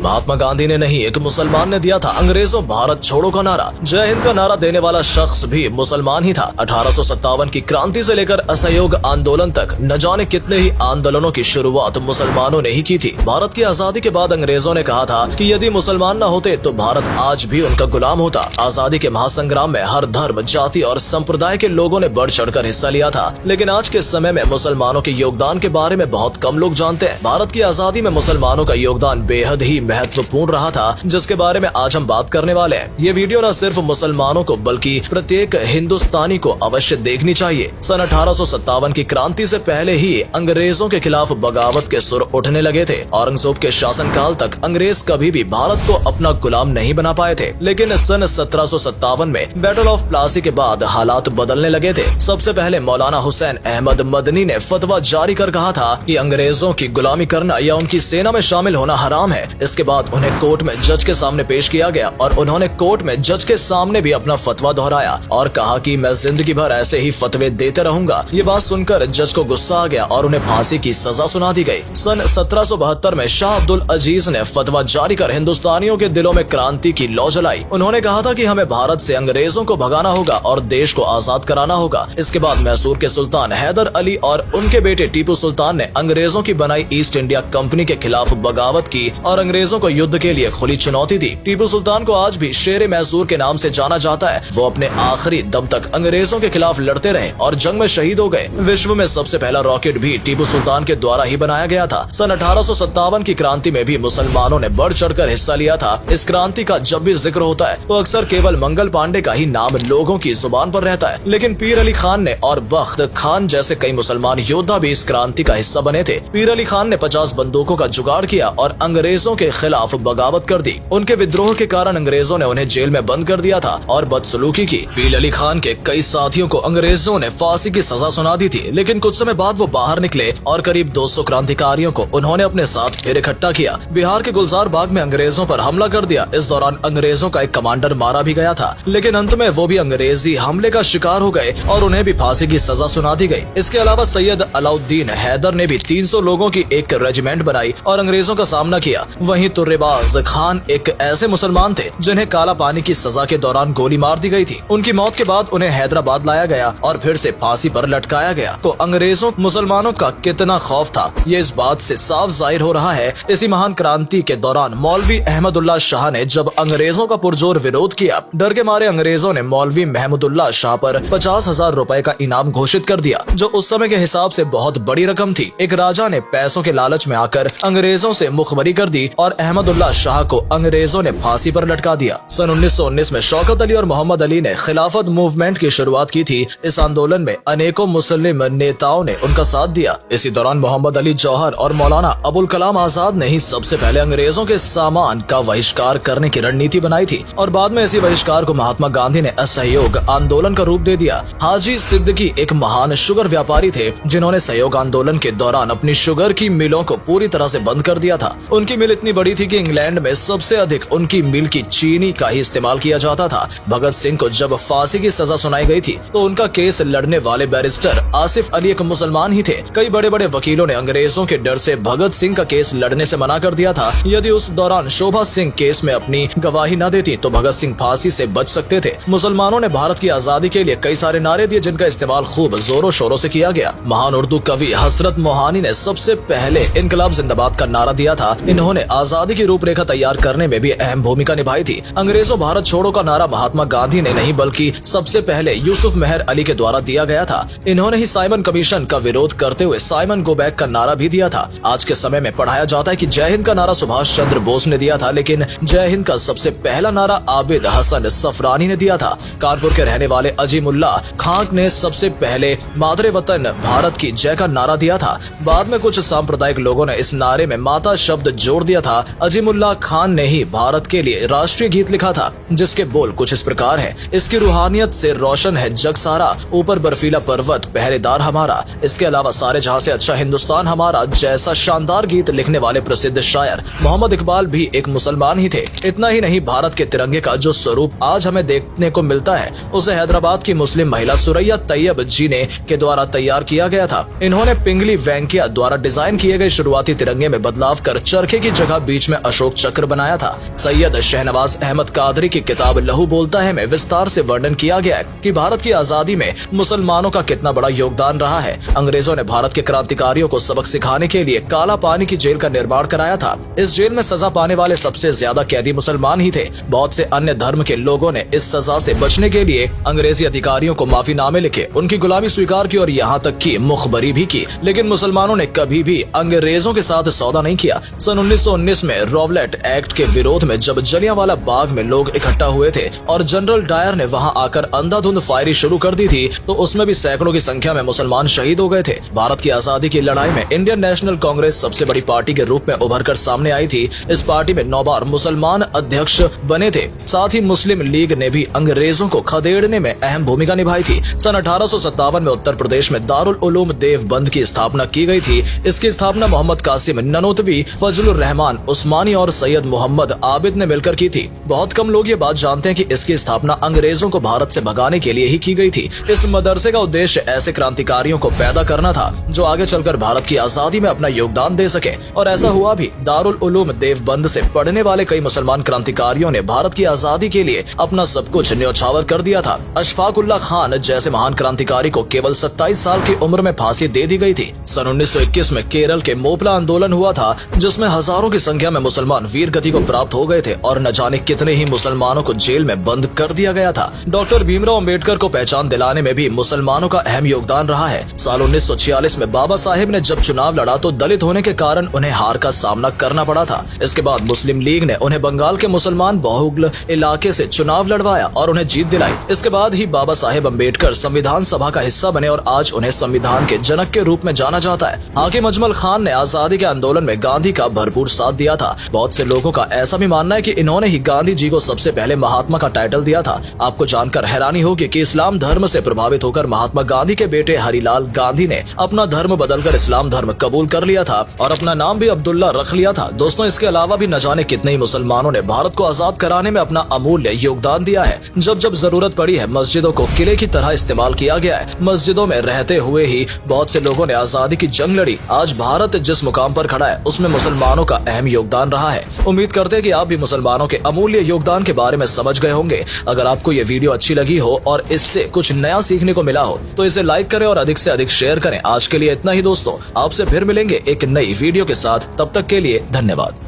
महात्मा गांधी ने नहीं, एक मुसलमान ने दिया था अंग्रेजों भारत छोड़ो का नारा। जय हिंद का नारा देने वाला शख्स भी मुसलमान ही था। 1857 की क्रांति से लेकर असहयोग आंदोलन तक न जाने कितने ही आंदोलनों की शुरुआत मुसलमानों ने ही की थी। भारत की आजादी के बाद अंग्रेजों ने कहा था कि यदि मुसलमान न होते तो भारत आज भी उनका गुलाम होता। आजादी के महासंग्राम में हर धर्म, जाति और संप्रदाय के लोगों ने बढ़ चढ़कर हिस्सा लिया था, लेकिन आज के समय में मुसलमानों के योगदान के बारे में बहुत कम लोग जानते हैं। भारत की आजादी में मुसलमानों का योगदान बेहद ही महत्वपूर्ण रहा था, जिसके बारे में आज हम बात करने वाले हैं। ये वीडियो न सिर्फ मुसलमानों को बल्कि प्रत्येक हिंदुस्तानी को अवश्य देखनी चाहिए। सन 1857 की क्रांति से पहले ही अंग्रेजों के खिलाफ बगावत के सुर उठने लगे थे। औरंगजेब के शासनकाल तक अंग्रेज कभी भी भारत को अपना गुलाम नहीं बना पाए थे, लेकिन सन 1757 में बैटल ऑफ प्लासी के बाद हालात बदलने लगे थे। सबसे पहले मौलाना हुसैन अहमद मदनी ने फतवा जारी कर कहा था कि अंग्रेजों की गुलामी करना या उनकी सेना में शामिल होना हराम है। इसके बाद उन्हें कोर्ट में जज के सामने पेश किया गया और उन्होंने कोर्ट में जज के सामने भी अपना फतवा दोहराया और कहा कि मैं जिंदगी भर ऐसे ही फतवे देते रहूंगा। ये बात सुनकर जज को गुस्सा आ गया और उन्हें फांसी की सजा सुना दी गई। सन 1772 में शाह अब्दुल अजीज ने फतवा जारी कर हिंदुस्तानियों के दिलों में क्रांति की लौ जलाई। उन्होंने कहा था कि हमें भारत से अंग्रेजों को भगाना होगा और देश को आजाद कराना होगा। इसके बाद मैसूर के सुल्तान हैदर अली और उनके बेटे टीपू सुल्तान ने अंग्रेजों की बनाई ईस्ट इंडिया कंपनी के खिलाफ बगावत की और अंग्रेजों को युद्ध के लिए खुली चुनौती दी। टीपू सुल्तान को आज भी शेर मैसूर के नाम से जाना जाता है। वो अपने आखिरी दम तक अंग्रेजों के खिलाफ लड़ते रहे और जंग में शहीद हो गए। विश्व में सबसे पहला रॉकेट भी टीपू सुल्तान के द्वारा ही बनाया गया था। सन 1857 की क्रांति में भी मुसलमानों ने बढ़ चढ़कर हिस्सा लिया था। इस क्रांति का जब भी जिक्र होता है तो अक्सर केवल मंगल पांडे का ही नाम लोगों की जुबान पर रहता है, लेकिन पीर अली खान ने और बख्त खान जैसे कई मुसलमान योद्धा भी इस क्रांति का हिस्सा बने थे। पीर अली खान ने 50 बंदूकों का जुगाड़ किया और अंग्रेजों के खिलाफ बगावत कर दी। उनके विद्रोह के कारण अंग्रेजों ने उन्हें जेल में बंद कर दिया था और बदसलूकी की। पीर अली खान के कई साथियों को अंग्रेजों ने फांसी की सजा सुना दी थी, लेकिन कुछ समय बाद वो बाहर निकले और करीब 200 क्रांतिकारियों को उन्होंने अपने साथ फिर इकट्ठा किया। बिहार के गुलजार बाग में अंग्रेजों पर हमला कर दिया। इस दौरान अंग्रेजों का एक कमांडर मारा भी गया था, लेकिन अंत में वो भी अंग्रेजी हमले का शिकार हो गए और उन्हें भी फांसी की सजा सुना दी गई। इसके अलावा सैयद अलाउद्दीन हैदर ने भी 300 लोगों की एक रेजिमेंट बनाई और अंग्रेजों का सामना किया। वहीं तुर्रेबाज खान एक ऐसे मुसलमान थे जिन्हें काला पानी की सजा के दौरान गोली मार दी गई थी। उनकी मौत के बाद उन्हें हैदराबाद लाया गया और फिर से फांसी पर लटकाया गया। तो अंग्रेजों मुसलमानों का कितना खौफ था, ये इस बात से साफ जाहिर हो रहा है। इसी महान क्रांति के दौरान मौलवी अहमदुल्ला शाह ने जब अंग्रेजों का पुरजोर विरोध किया, डर के मारे अंग्रेजों ने मौलवी महमूदुल्लाह शाह पर 50,000 रुपए का इनाम घोषित कर दिया, जो उस समय के हिसाब से बहुत बड़ी रकम थी। एक राजा ने पैसों के लालच में आकर अंग्रेजों से मुखबरी कर दी और अहमदुल्लाह शाह को अंग्रेजों ने फांसी पर लटका दिया। सन 1919 में शौकत अली और मोहम्मद अली ने खिलाफत मूवमेंट की शुरुआत की थी। इस आंदोलन में अनेकों मुस्लिम नेताओं ने उनका साथ दिया। इसी दौरान मोहम्मद अली जौहर और मौलाना अबुल कलाम आजाद ने ही सबसे पहले अंग्रेजों के सामान का बहिष्कार करने की रणनीति बनाई थी और बाद में इसी बहिष्कार को महात्मा गांधी ने असहयोग आंदोलन का रूप दे दिया। हाजी सिद्दीकी एक महान शुगर व्यापारी थे जिन्होंने सहयोग आंदोलन के दौरान अपनी शुगर की मिलों को पूरी तरह से बंद कर दिया था। उनकी मिल इतनी बड़ी थी कि इंग्लैंड में सबसे अधिक उनकी मिल की चीनी का ही इस्तेमाल किया जाता था। भगत सिंह को जब फांसी की सजा सुनाई गई थी तो उनका केस लड़ने वाले बैरिस्टर आसिफ अली एक मुसलमान ही थे। कई बड़े बड़े वकीलों ने अंग्रेजों के डर से भगत सिंह का केस लड़ने से मना कर दिया था। यदि उस दौरान शोभा सिंह केस में अपनी गवाही न देती तो भगत सिंह फांसी से बच सकते थे। मुसलमानों ने भारत की आजादी के लिए कई सारे नारे दिए जिनका इस्तेमाल खूब जोरों शोरों से किया गया। महान उर्दू कवि हजरत मोहानी ने सबसे पहले इनकलाब जिंदाबाद का नारा दिया था। इन्होंने आजादी की रूपरेखा तैयार करने में भी अहम भूमिका निभाई थी। अंग्रेजों भारत छोड़ो का नारा महात्मा गांधी ने नहीं बल्कि सबसे पहले यूसुफ मेहर अली के द्वारा दिया गया था। इन्होंने ही साइमन कमीशन का विरोध करते हुए साइमन गो बैक का नारा भी दिया था। आज के समय में पढ़ाया जाता है कि जय हिंद का नारा सुभाष चंद्र बोस ने दिया था, लेकिन जय हिंद का सबसे पहला नारा आबिद हसन सफरानी ने दिया था। कानपुर के रहने वाले अजीमुल्ला खान ने सबसे पहले मादरे वतन भारत की जय का नारा दिया था। बाद में कुछ सांप्रदायिक लोगों ने इस नारे में माता शब्द जोड़ दिया था। अजीमुल्ला खान ने ही भारत के लिए राष्ट्रीय गीत लिखा था जिसके बोल कुछ इस प्रकार है। इसकी रूहानियत से रोशन है जग सारा, ऊपर बर्फीला पर्वत पहरेदार हमारा। इसके अलावा सारे जहां से अच्छा हिंदुस्तान हमारा जैसा शानदार गीत लिखने वाले प्रसिद्ध शायर मोहम्मद इकबाल भी एक मुसलमान ही थे। इतना ही नहीं, भारत के तिरंगे का जो स्वरूप आज हमें देखने को मिलता है उसे हैदराबाद की मुस्लिम महिला सुरैया तैयब जी ने के द्वारा तैयार किया गया था। इन्होंने पिंगली वेंकैया द्वारा डिजाइन किए गए शुरुआती तिरंगे में बदलाव कर चरखे की जगह बीच में अशोक चक्र बनाया था। सैयद शहनवाज अहमद कादरी की किताब लहू बोलता है में विस्तार से वर्णन किया गया है कि भारत की आजादी में मुसलमानों का कितना बड़ा योगदान रहा है। अंग्रेजों ने भारत के क्रांतिकारियों को सबक सिखाने के लिए काला पानी की जेल का निर्माण कराया था। इस जेल में सजा पाने वाले सबसे ज्यादा कैदी मुसलमान ही थे। बहुत से अन्य धर्म के लोगों ने इस सजा से बचने के लिए अंग्रेजी अधिकारियों को माफीनामे लिखे, उनकी गुलामी स्वीकार की और यहाँ तक की मुखबरी भी की, लेकिन मुसलमानों ने कभी भी अंग्रेजों के साथ सौदा नहीं किया। सन 1919 में रॉवलेट एक्ट के विरोध में जब जलियांवाला बाग में लोग इकट्ठा हुए थे और जनरल डायर ने वहां आकर अंधाधुंध फायरिंग शुरू कर दी थी, तो उसमें भी सैकड़ों की संख्या में मुसलमान शहीद हो गए थे। भारत की आजादी की लड़ाई में इंडियन नेशनल कांग्रेस सबसे बड़ी पार्टी के रूप में उभर कर सामने आई थी। इस पार्टी में 9 बार मुसलमान अध्यक्ष बने थे। साथ ही मुस्लिम लीग ने भी अंग्रेजों को खदेड़ने में अहम भूमिका निभाई थी। सन 1857 में उत्तर प्रदेश में दारुल उलूम देवबंद की स्थापना की गई थी। इसकी स्थापना मोहम्मद कासिम ननोतवी, फजलुर रहमान उस्मानी और सैयद मोहम्मद आबिद ने मिलकर की थी। बहुत कम लोग ये बात जानते हैं कि इसकी स्थापना अंग्रेजों को भारत से भगाने के लिए ही की गई थी। इस मदरसे का उद्देश्य ऐसे क्रांतिकारियों को पैदा करना था जो आगे चलकर भारत की आजादी में अपना योगदान दे सके, और ऐसा हुआ भी। दारुल उलूम देवबंद से पढ़ने वाले कई मुसलमान क्रांतिकारियों ने भारत की आजादी के लिए अपना सब कुछ न्यौछावर कर दिया था। अशफाक उल्लाह खान जैसे महान क्रांतिकारी को केवल 27 साल की उम्र में फांसी दे दी गई थी। सन 1921 में केरल के मोपला आंदोलन हुआ था, जिसमें हजारों की संख्या में मुसलमान वीर गति को प्राप्त हो गए थे और न जाने कितने ही मुसलमानों को जेल में बंद कर दिया गया था। डॉक्टर भीमराव अम्बेडकर को पहचान दिलाने में भी मुसलमानों का अहम योगदान रहा है। साल 1946 में बाबा साहेब ने जब चुनाव लड़ा तो दलित होने के कारण उन्हें हार का सामना करना पड़ा था। इसके बाद मुस्लिम लीग ने उन्हें बंगाल के मुसलमान बहुल इलाके से चुनाव लड़वाया और उन्हें जीत दिलाई। इसके बाद ही बाबा साहेब अम्बेडकर संविधान सभा का हिस्सा बने और आज उन्हें संविधान के जनक के रूप में जाना जाता है। हाकिम अजमल खान ने आजादी के आंदोलन में गांधी का भरपूर साथ दिया था। बहुत से लोगों का ऐसा भी मानना है कि इन्होंने ही गांधी जी को सबसे पहले महात्मा का टाइटल दिया था। आपको जानकर हैरानी होगी कि इस्लाम धर्म से प्रभावित होकर महात्मा गांधी के बेटे हरिलाल गांधी ने अपना धर्म बदलकर इस्लाम धर्म कबूल कर लिया था और अपना नाम भी अब्दुल्ला रख लिया था। दोस्तों, इसके अलावा भी न जाने कितने ही मुसलमानों ने भारत को आजाद कराने में अपना अमूल्य योगदान दिया है। जब जब जरूरत पड़ी है, मस्जिदों को किले की तरह इस्तेमाल किया गया है। मस्जिदों में रहते हुए ही बहुत से लोगों ने आजादी की जंग लड़ी। आज भारत जिस मुकाम पर खड़ा है, उसमें मुसलमानों का अहम योगदान रहा है। उम्मीद करते हैं कि आप भी मुसलमानों के अमूल्य योगदान के बारे में समझ गए होंगे। अगर आपको ये वीडियो अच्छी लगी हो और इससे कुछ नया सीखने को मिला हो तो इसे लाइक करें और अधिक से अधिक शेयर करें। आज के लिए इतना ही दोस्तों, आपसे फिर मिलेंगे एक नई वीडियो के साथ। तब तक के लिए धन्यवाद।